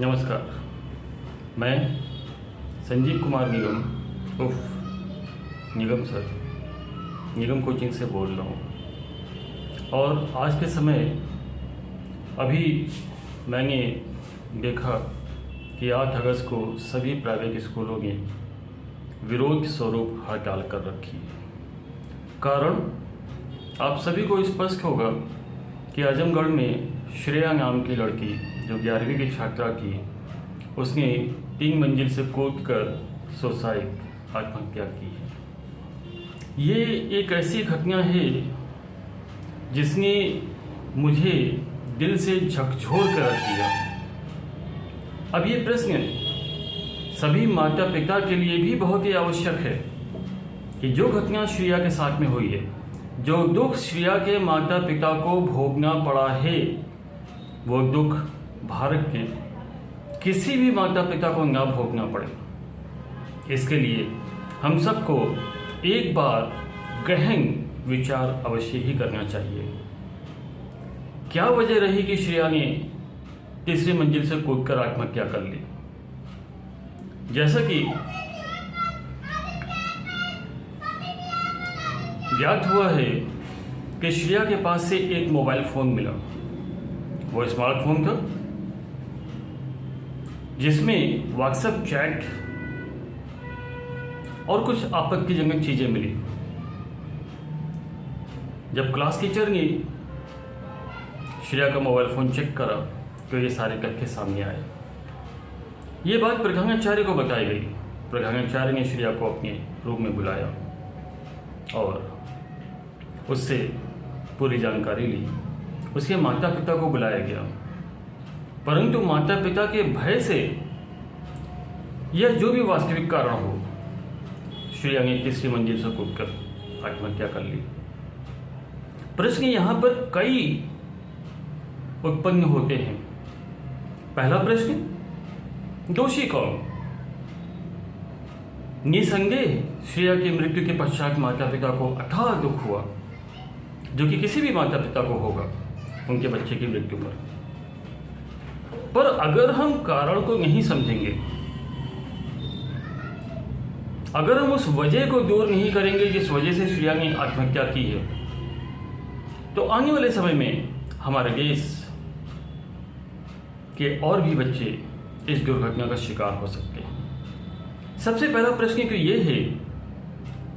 नमस्कार। मैं संजीव कुमार निगम उर्फ निगम सर निगम कोचिंग से बोल रहा हूँ। और आज के समय अभी मैंने देखा कि 8 अगस्त को सभी प्राइवेट स्कूलों में विरोध स्वरूप हड़ताल कर रखी है। कारण आप सभी को स्पष्ट होगा कि आजमगढ़ में श्रेया नाम की लड़की जो 11वीं की छात्रा थी, उसने 3 मंजिल से कूदकर सुसाइड आत्महत्या की है। ये एक ऐसी घटना है जिसने मुझे दिल से झकझोर कर रख दिया। अब ये प्रश्न सभी माता पिता के लिए भी बहुत ही आवश्यक है कि जो घटना श्रेया के साथ में हुई है, जो दुख श्रेया के माता पिता को भोगना पड़ा है, वो दुख भारत के किसी भी माता पिता को ना भोगना पड़े। इसके लिए हम सबको एक बार गहन विचार अवश्य ही करना चाहिए। क्या वजह रही कि श्रेया ने तीसरी मंजिल से कूदकर आत्महत्या कर ली? जैसा कि ज्ञात हुआ है कि श्रेया के पास से एक मोबाइल फोन मिला। वो स्मार्टफोन था जिसमें व्हाट्सएप चैट और कुछ आपत्तिजनक चीजें मिली। जब क्लास टीचर ने श्रेया का मोबाइल फोन चेक करा तो ये सारे तथ्य सामने आए। ये बात प्रधानाचार्य को बताई गई। प्रधानाचार्य ने श्रेया को अपने रूम में बुलाया और उससे पूरी जानकारी ली। उसके माता पिता को बुलाया गया, परंतु माता पिता के भय से यह जो भी वास्तविक कारण हो, श्रेया ने तीसरी मंजिल से कूदकर आत्महत्या कर ली। प्रश्न यहाँ पर कई उत्पन्न होते हैं। पहला प्रश्न, दोषी कौन? निसंदेह श्रेया की मृत्यु के पश्चात माता पिता को अथाह दुख हुआ, जो कि किसी भी माता पिता को होगा उनके बच्चे की मृत्यु पर अगर हम कारण को नहीं समझेंगे, अगर हम उस वजह को दूर नहीं करेंगे जिस वजह से श्रेया ने आत्महत्या की है, तो आने वाले समय में हमारे देश के और भी बच्चे इस दुर्घटना का शिकार हो सकते हैं। सबसे पहला प्रश्न तो ये है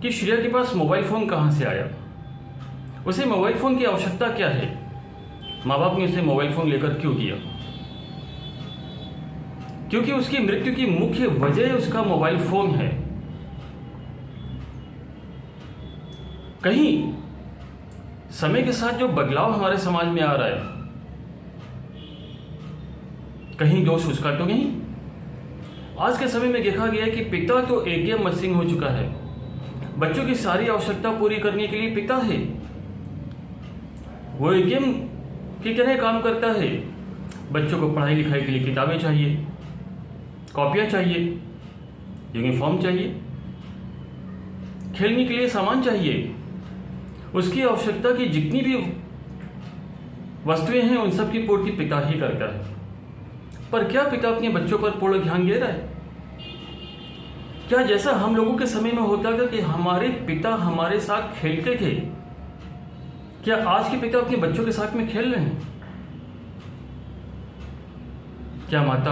कि श्रेया के पास मोबाइल फोन कहां से आया? उसे मोबाइल फोन की आवश्यकता क्या है? माँ बाप ने उसे मोबाइल फोन लेकर क्यों दिया? क्योंकि उसकी मृत्यु की मुख्य वजह उसका मोबाइल फोन है। कहीं समय के साथ जो बदलाव हमारे समाज में आ रहा है, कहीं दोष उसका तो नहीं? आज के समय में देखा गया कि पिता तो एटीएम मशीन हो चुका है। बच्चों की सारी आवश्यकता पूरी करने के लिए पिता है। वो एटीएम की तरह काम करता है। बच्चों को पढ़ाई लिखाई के लिए किताबें चाहिए, कॉपियां चाहिए, यूनिफॉर्म चाहिए, खेलने के लिए सामान चाहिए। उसकी आवश्यकता की जितनी भी वस्तुएं हैं उन सब की पूर्ति पिता ही करता है। पर क्या पिता अपने बच्चों पर पूर्ण ध्यान दे रहा है? क्या जैसा हम लोगों के समय में होता था कि हमारे पिता हमारे साथ खेलते थे, क्या आज के पिता अपने बच्चों के साथ में खेल रहे हैं? क्या माता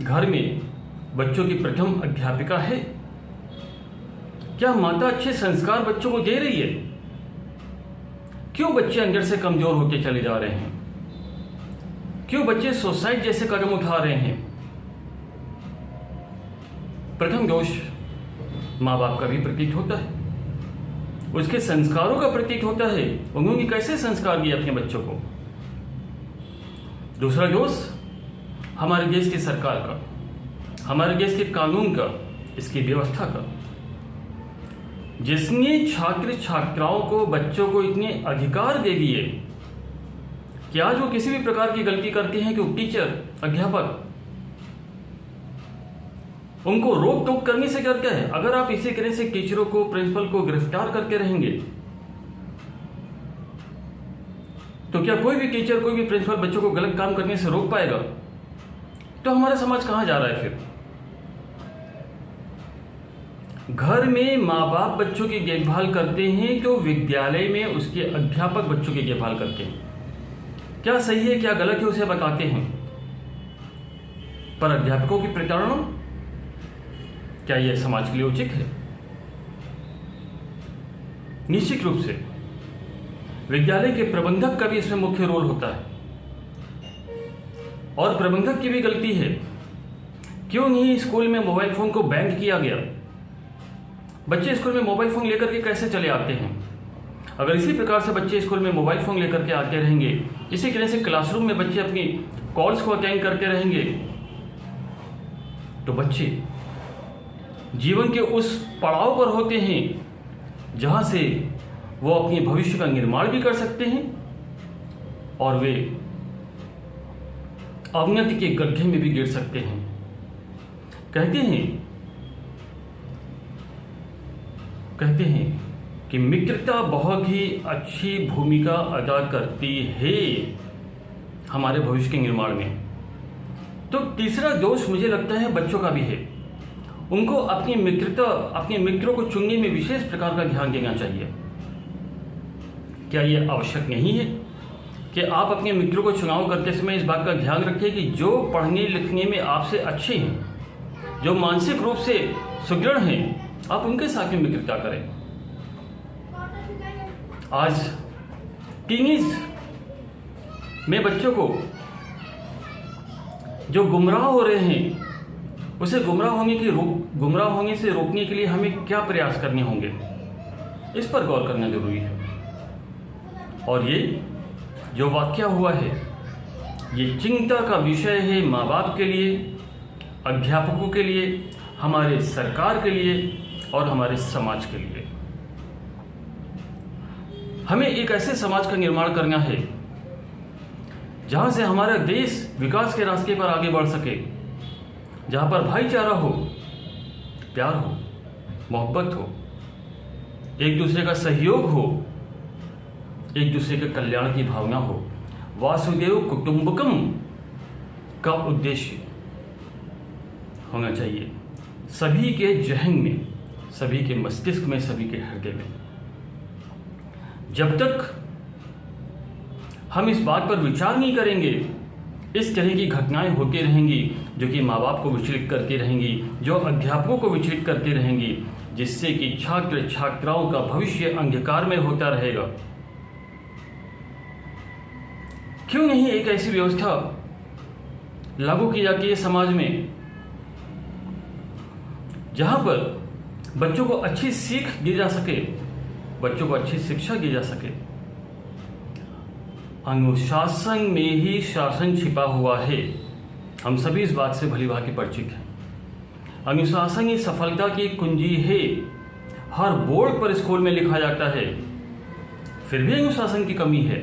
घर में बच्चों की प्रथम अध्यापिका है? क्या माता अच्छे संस्कार बच्चों को दे रही है? क्यों बच्चे अंदर से कमजोर होते चले जा रहे हैं? क्यों बच्चे सुसाइड जैसे कदम उठा रहे हैं? प्रथम दोष माँ बाप का भी प्रतीत होता है, उसके संस्कारों का प्रतीत होता है। उन्होंने कैसे संस्कार दिए अपने बच्चों को। दूसरा दोष हमारे देश की सरकार का, हमारे देश के कानून का, इसकी व्यवस्था का, जिसने छात्र छात्राओं को, बच्चों को इतने अधिकार दे दिए कि आज वो किसी भी प्रकार की गलती करते हैं कि टीचर, अध्यापक उनको रोक टोक करने से करते हैं। अगर आप इसी तरह से टीचरों को, प्रिंसिपल को गिरफ्तार करके रहेंगे तो क्या कोई भी टीचर, कोई भी प्रिंसिपल बच्चों को गलत काम करने से रोक पाएगा? तो हमारा समाज कहाँ जा रहा है फिर? घर में माँ बाप बच्चों की देखभाल करते हैं तो विद्यालय में उसके अध्यापक बच्चों की देखभाल करते हैं। क्या सही है क्या गलत है उसे बताते हैं, पर अध्यापकों की प्रताड़ना, क्या यह समाज के लिए उचित है? निश्चित रूप से विद्यालय के प्रबंधक का भी इसमें मुख्य रोल होता है, और प्रबंधक की भी गलती है। क्यों नहीं स्कूल में मोबाइल फोन को बैन किया गया? बच्चे स्कूल में मोबाइल फोन लेकर के कैसे चले आते हैं? अगर इसी प्रकार से बच्चे स्कूल में मोबाइल फोन लेकर के आते रहेंगे, इसी तरह से क्लासरूम में बच्चे अपनी कॉल्स को अटेंड करते रहेंगे, तो बच्चे जीवन के उस पड़ाव पर होते हैं जहां से वो अपने भविष्य का निर्माण भी कर सकते हैं और वे अवनति के गड्ढे में भी गिर सकते हैं। कहते हैं कि मित्रता बहुत ही अच्छी भूमिका अदा करती है हमारे भविष्य के निर्माण में। तो तीसरा दोष मुझे लगता है बच्चों का भी है। उनको अपनी मित्रों को चुनने में विशेष प्रकार का ध्यान देना चाहिए। क्या यह आवश्यक नहीं है कि आप अपने मित्रों को चुनाव करते समय इस बात का ध्यान रखें कि जो पढ़ने लिखने में आपसे अच्छे हैं, जो मानसिक रूप से सुदृढ़ हैं, आप उनके साथ में मित्रता करें। आज टीनेज में बच्चों को जो गुमराह हो रहे हैं, उसे गुमराह होने से रोकने के लिए हमें क्या प्रयास करने होंगे, इस पर गौर करना जरूरी है। और ये जो वाकया हुआ है, ये चिंता का विषय है माँ बाप के लिए, अध्यापकों के लिए, हमारे सरकार के लिए और हमारे समाज के लिए। हमें एक ऐसे समाज का निर्माण करना है जहां से हमारा देश विकास के रास्ते पर आगे बढ़ सके, जहां पर भाईचारा हो, प्यार हो, मोहब्बत हो, एक दूसरे का सहयोग हो, एक दूसरे के कल्याण की भावना हो। वासुदेव कुटुंबकम का उद्देश्य होना चाहिए सभी के जहन में, सभी के मस्तिष्क में, सभी के हृदय में। जब तक हम इस बात पर विचार नहीं करेंगे, इस तरह की घटनाएं होती रहेंगी जो कि माँ बाप को विचलित करती रहेंगी, जो अध्यापकों को विचलित करती रहेंगी, जिससे कि छात्र छात्राओं का भविष्य अंधकार में होता रहेगा। क्यों नहीं एक ऐसी व्यवस्था लागू की जाती है समाज में जहां पर बच्चों को अच्छी सीख दी जा सके, बच्चों को अच्छी शिक्षा दी जा सके। अनुशासन में ही शासन छिपा हुआ है, हम सभी इस बात से भली भांति परिचित हैं। अनुशासन ही सफलता की कुंजी है, हर बोर्ड पर स्कूल में लिखा जाता है, फिर भी अनुशासन की कमी है।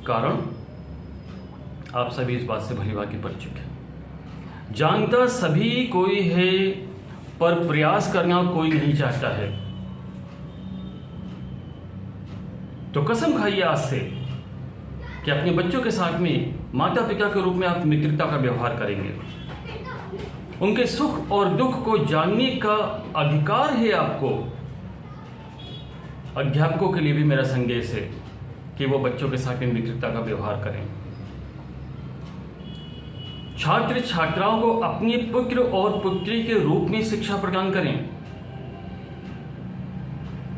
कारण आप सभी इस बात से भली भांति परिचित हैं। जानता सभी कोई है, पर प्रयास करना कोई नहीं चाहता है। तो कसम खाइए आज से कि अपने बच्चों के साथ में माता पिता के रूप में आप मित्रता का व्यवहार करेंगे। उनके सुख और दुख को जानने का अधिकार है आपको। अध्यापकों के लिए भी मेरा संदेश है कि वो बच्चों के साथ में मित्रता का व्यवहार करें। छात्र छात्राओं को अपने पुत्र और पुत्री के रूप में शिक्षा प्रदान करें।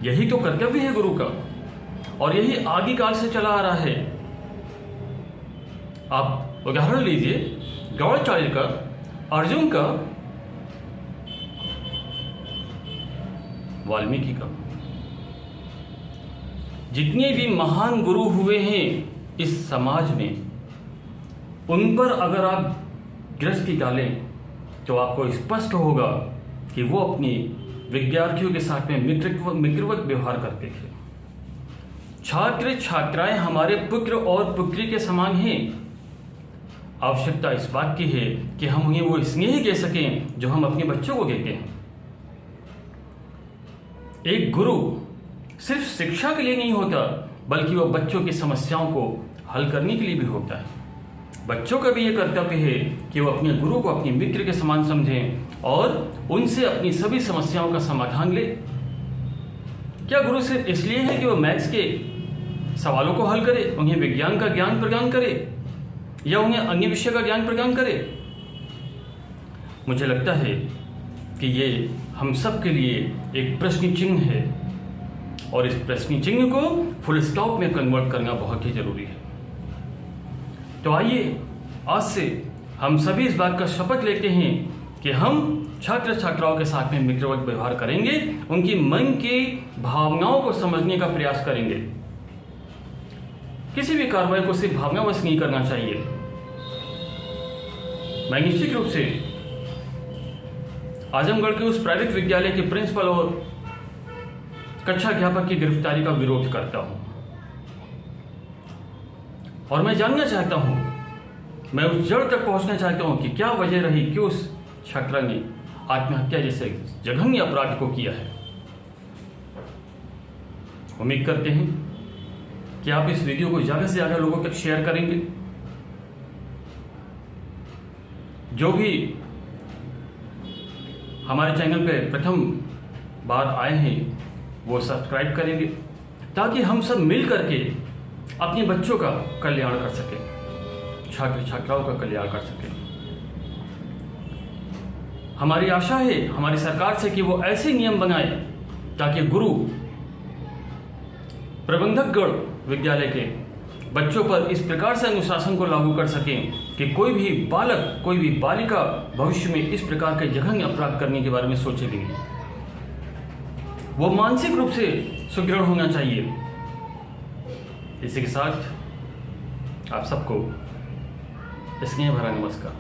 यही तो कर्तव्य है गुरु का, और यही आदिकाल से चला आ रहा है। आप उदाहरण लीजिए द्रोणाचार्य का, अर्जुन का, वाल्मीकि का। जितने भी महान गुरु हुए हैं इस समाज में, उन पर अगर आप दृष्टि डालें तो आपको स्पष्ट होगा कि वो अपनी विद्यार्थियों के साथ में मित्रवत व्यवहार करते थे। छात्र छात्राएं हमारे पुत्र और पुत्री के समान हैं। आवश्यकता इस बात की है कि हम उन्हें वो स्नेह दे सकें जो हम अपने बच्चों को देते हैं। एक गुरु सिर्फ शिक्षा के लिए नहीं होता, बल्कि वो बच्चों की समस्याओं को हल करने के लिए भी होता है। बच्चों का भी ये कर्तव्य है कि वो अपने गुरु को अपने मित्र के समान समझें और उनसे अपनी सभी समस्याओं का समाधान ले। क्या गुरु सिर्फ इसलिए है कि वो मैथ्स के सवालों को हल करे, उन्हें विज्ञान का ज्ञान प्रदान करे या उन्हें अन्य विषय का ज्ञान प्रदान करे? मुझे लगता है कि ये हम सब के लिए एक प्रश्न चिन्ह है और इस प्रश्न चिन्ह को फुल स्टॉप में कन्वर्ट करना बहुत ही जरूरी है। तो आइए आज से हम सभी इस बात का शपथ लेते हैं कि हम छात्र छात्राओं के साथ में मित्रवत व्यवहार करेंगे, उनकी मन की भावनाओं को समझने का प्रयास करेंगे। किसी भी कार्रवाई को सिर्फ भावनावश नहीं करना चाहिए। मैं निश्चित रूप से आजमगढ़ के उस प्राइवेट विद्यालय के प्रिंसिपल और कक्षा अध्यापक की गिरफ्तारी का विरोध करता हूं और मैं जानना चाहता हूं, मैं उस जड़ तक पहुंचना चाहता हूं कि क्या वजह रही कि उस छात्रा ने आत्महत्या जैसे जघन्य अपराध को किया है। उम्मीद करते हैं कि आप इस वीडियो को ज्यादा से ज्यादा लोगों तक शेयर करेंगे। जो भी हमारे चैनल पे प्रथम बार आए हैं वो सब्सक्राइब करेंगे ताकि हम सब मिल करके अपने बच्चों का कल्याण कर सकें, छात्र छात्राओं का कल्याण कर सकें। हमारी आशा है हमारी सरकार से कि वो ऐसे नियम बनाए ताकि गुरु प्रबंधकगण विद्यालय के बच्चों पर इस प्रकार से अनुशासन को लागू कर सकें कि कोई भी बालक, कोई भी बालिका भविष्य में इस प्रकार के जघन्य अपराध करने के बारे में सोचे भी नहीं। वो मानसिक रूप से सुदृढ़ होना चाहिए। इसी के साथ आप सबको स्नेह भरा नमस्कार।